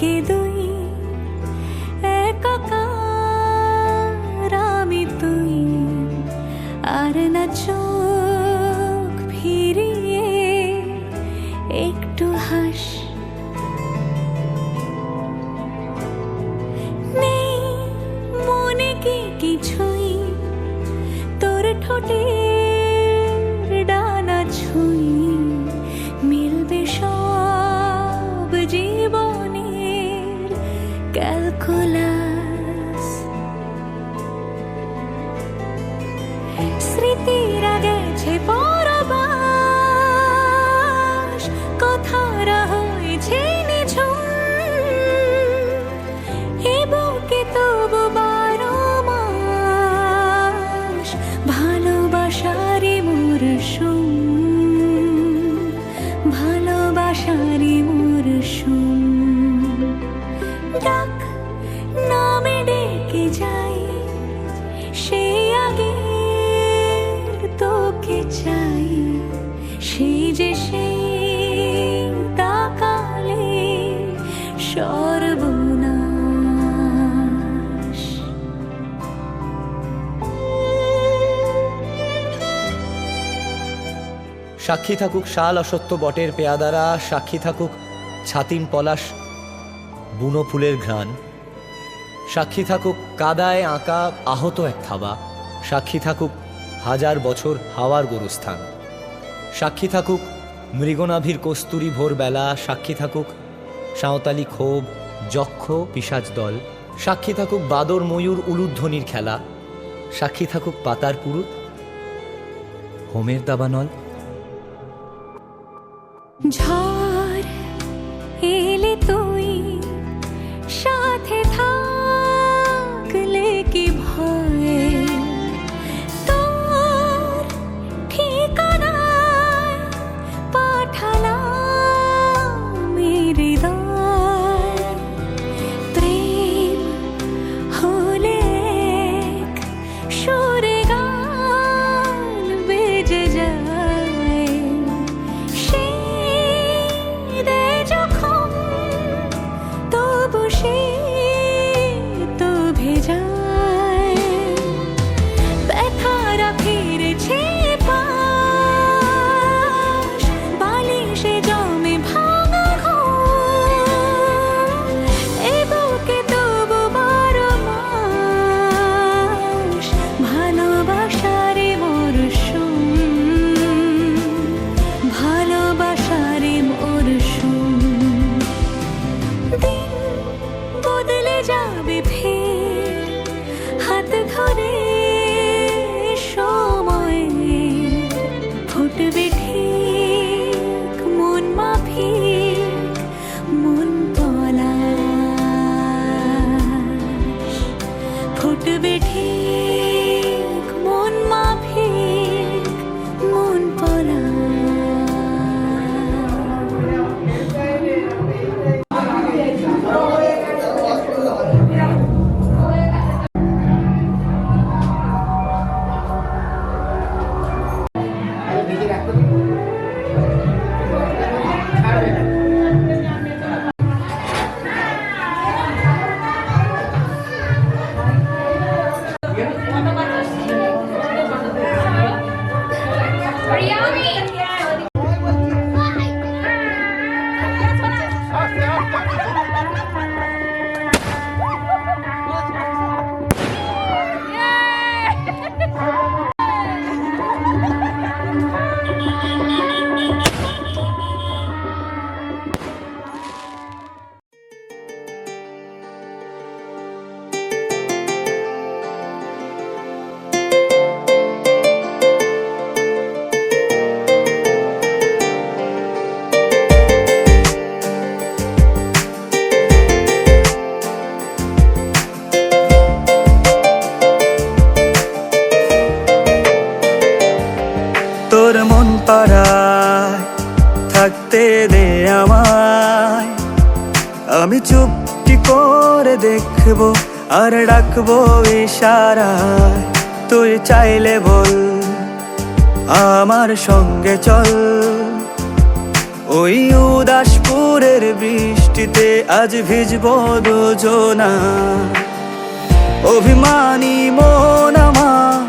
একে দুই একাকার আমি তুই, আর না চোখ ফিরিয়ে একটু হাস। নেই মনে কি কিছুই, তোর ঠোঁটের ডানা ছুঁই, মিলবে সব জীবনের ক্যালকুলাস। স্মৃতিরা গেছে পরবাস, কথারা হয়েছে নিঝুম, এ বুকে তবু 12 মাস ভালোবাসারই মরশুম, ভালোবাসারই মরশুম। ডাক নামে ডেকে যাই, সেই আগের তোকে চাই, সেই যে সেই তাকালে সর্বনাশ। সাক্ষী থাকুক শাল অসত্য বটের পেয়াদারা, সাক্ষী থাকুক ছাতিম পলাশ বুনো ফুলের ঘ্রাণ, সাক্ষী থাকুক কাদায় আঁকা আহত এক থাবা, সাক্ষী থাকুক হাজার বছর হাওয়ার গোরস্থান, সাক্ষী থাকুক মৃগনাভির কস্তুরী ভোরবেলা, সাক্ষী থাকুক সাঁওতালি ক্ষোভ যক্ষ পিশাচ দল, সাক্ষী থাকুক বাদর ময়ূর উলুধ্বনির খেলা, সাক্ষী থাকুক পাতার পুরুত হোমের দাবানল। ঝড় এলে তুই সাথে থাকলে কি ভয়, তোর ঠিকানায় পাঠালাম হৃদয়। প্রেম হলে এক সুরে গান বেজে যায়, যখন তবু সে তো ভেজায়। ব্যথারা ফিরেছে পাশ, বালিশে জমে ভাঙা ঘুম, এ বুকে তবু 12 মাস ভালোবাসারে মরশুম, ভালোবাসারে মরশুম। দিন বদলে যাবে ফের হাত ধরে সময়, ফুটবে ঠিক মন মাফিক মন পলাশ, ফুটবে ঠিক মন মাফিক মন পলাশ। তোর মন পাড়ায় থাকতে দে আমায়, আমি চুপটি করে দেখবো আর ডাকবো ইশারায়। তুই চাইলে বল আমার সঙ্গে চল, ওই উদাসপুরের বৃষ্টিতে আজ ভিজবো দুজনা। অভিমানী মন আমার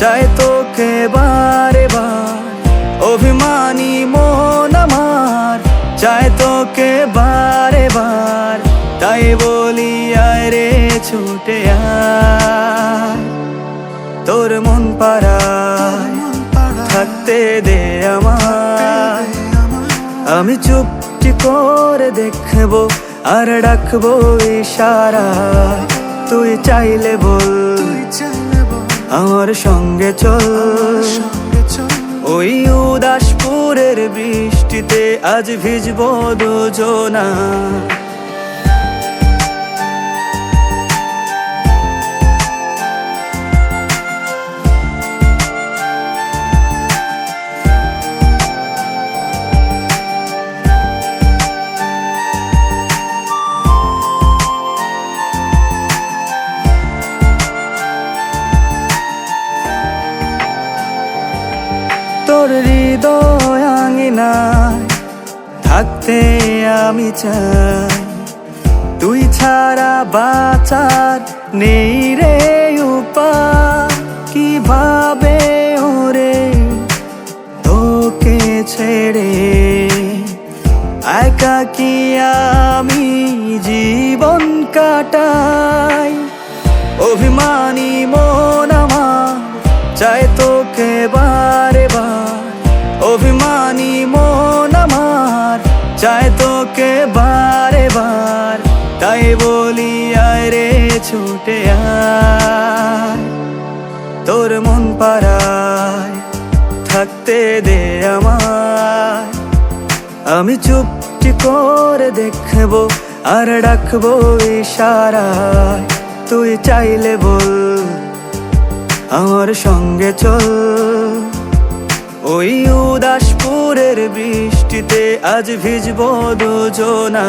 চায় তোকে বারে বার, অভিমানী মন আমার চায় তোকে বারে বার। তাই বলি আয় রে ছুটে আয়, তোর মন পাড়ায় থাকতে দে আমায়। আমি চুপটি করে দেখবো আর ডাকবো ইশারায়। তুই চাইলে বল আমার সঙ্গে চল, ওই উদাসপুরের বৃষ্টিতে আজ ভিজবো দুজনা। তোর হৃদয় আঙিনায় থাকতে আমি চাই, তুই ছাড়া বাঁচার নেই রে উপায়। কিভাবে ওরে তোকে ছেড়ে একাকী আমি জীবন কাটাই। অভিমানী মন আমার চায় তোকে বারে বার, অভিমানী মন আমার চায় তোকে বারে বার। তাই বলি আয় রে ছুটে আয়, তোর মন পাড়ায় থাকতে দে আমায়। আমি চুপটি করে দেখবো আর ডাকবো ইশারায়। তুই চাইলে বল আমার সঙ্গে চল, ওই উদাসপুরের বৃষ্টিতে আজ ভিজবো দুজনা।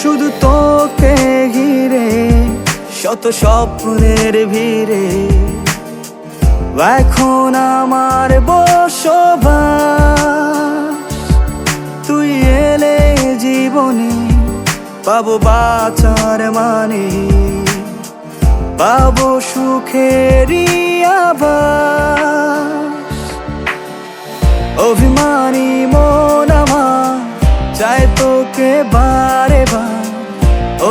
শুধু তোকে ঘিরে শত স্বপ্নের ভিড়ে এখন আমার বসবাস। তুই এলে জীবনে পাবো বাঁচার মানে, পাবো সুখেরই আভাস। অভিমানী মন আমার চায় তোকে বারে বার,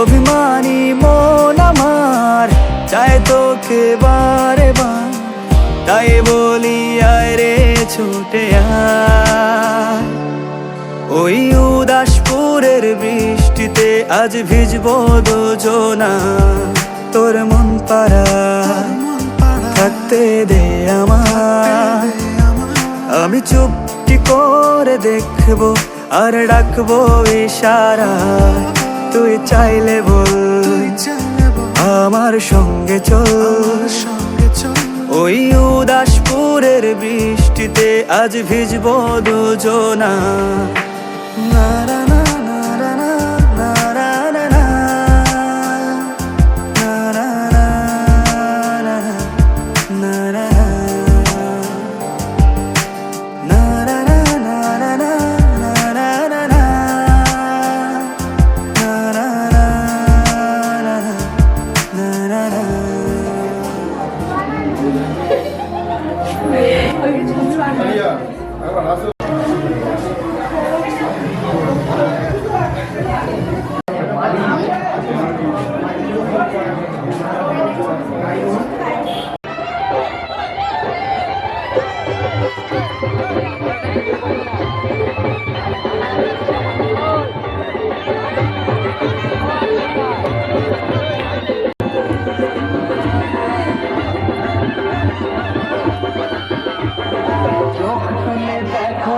অভিমানী মন আমার চায় তোকে বারে বার। তাই বলি আয় রে ছুটে আয়, ওই উদাসপুরের বৃষ্টিতে আজ ভিজবো দুজনা। তোর মন পাড়ায় থাকতে দে আমায়। আমি চুপটি করে দেখবো আর ডাকবো ইশারায়। তুই চাইলে বল আমার সঙ্গে চল, ওই উদাসপুরের বৃষ্টিতে আজ ভিজবো দুজনা। নারা না নারা না নারা না না নারা না নারা নারা না নারা না নারা না নারা নারা নারা। চোখ খুলে দেখো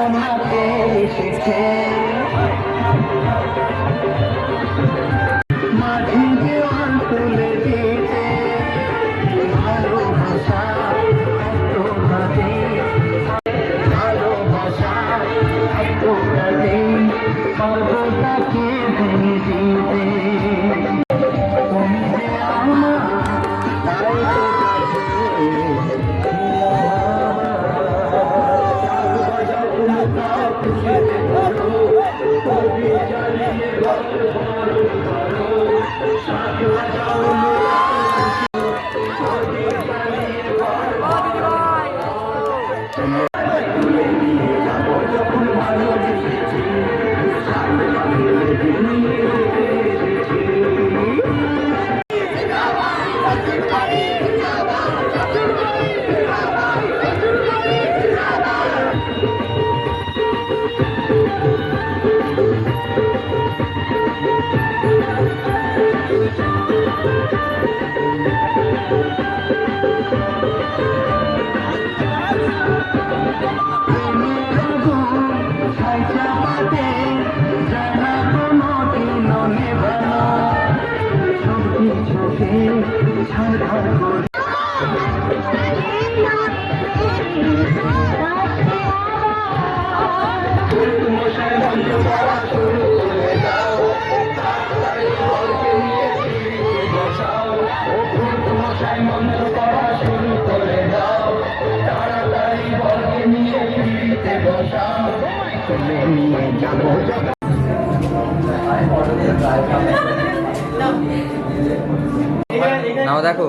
নাও দেখো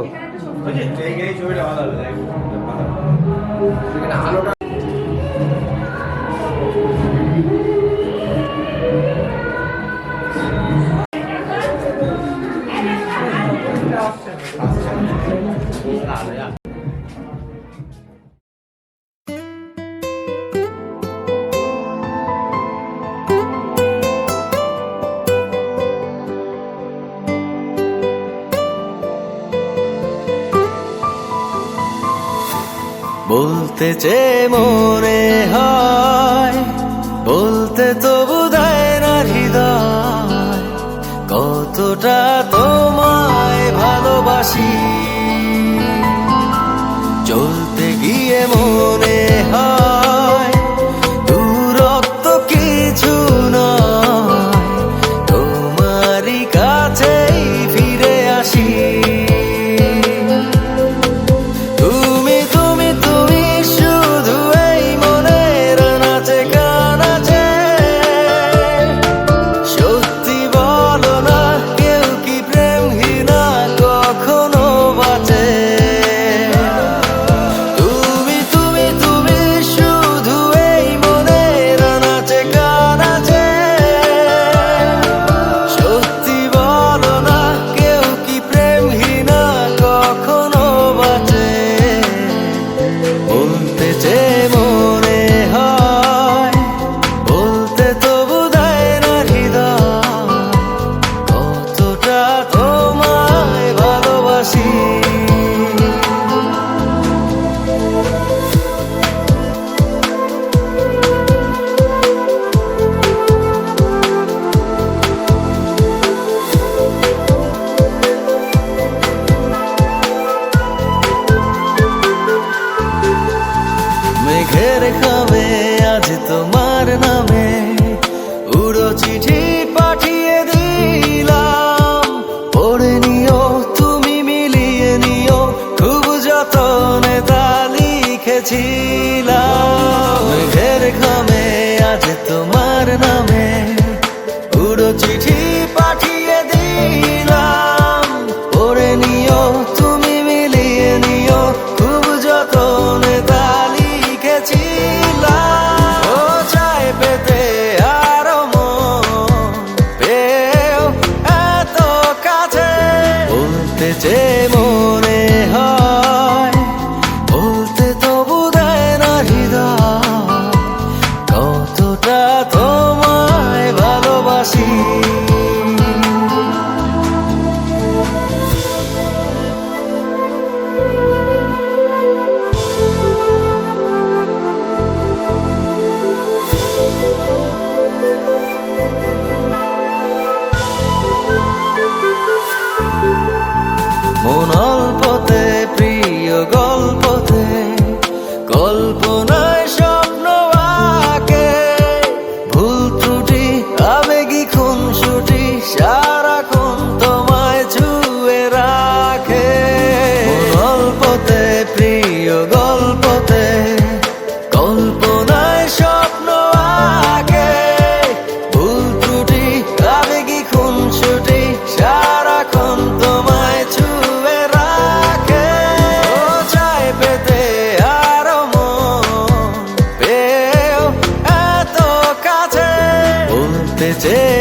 বলতে যে মনে হয় বলতে তবু দেয় না হৃদয় কতটা তোমায় ভালোবাসি চলতে গিয়ে মনে হয় দূরত্ব কিছু নয় তোমারই কাছেই ফিরে আসি মেঘের খামে আজ তোমার নামে উড়ো চিঠি পাঠিয়ে দিলাম পড়ে নিও তুমি মিলিয়ে নিও খুব যতনে তা লিখেছিলাম মেঘের খামে আজ তোমার নামে উড়ো চিঠি পাঠিয়ে দিলাম পড়ে নিও তুমি মিলিয়ে নিও খুব যতনে তা ও চাই পেতে আরো মন পেও এত কাছে বলতে যে মনে হয় বলতে তবু দেয় না হৃদয় কতটা তোমায় ভালোবাসি মন অল্পতে প্রিয় গল্পতে কল্পনায় স্বপ্ন আঁকে ভুল ত্রুটি আবেগী খুনসুটি সারাক্ষণ তোমায় ছুঁয়ে রাখে মন অল্পতে প্রিয় গল্পতে কল্পনায় স্বপ্ন আঁকে ভুল ত্রুটি আবেগী খুনসুটি সারাক্ষণ তোমায় ছুঁয়ে রাখে ও চাই পেতে আরো মন চেয়ে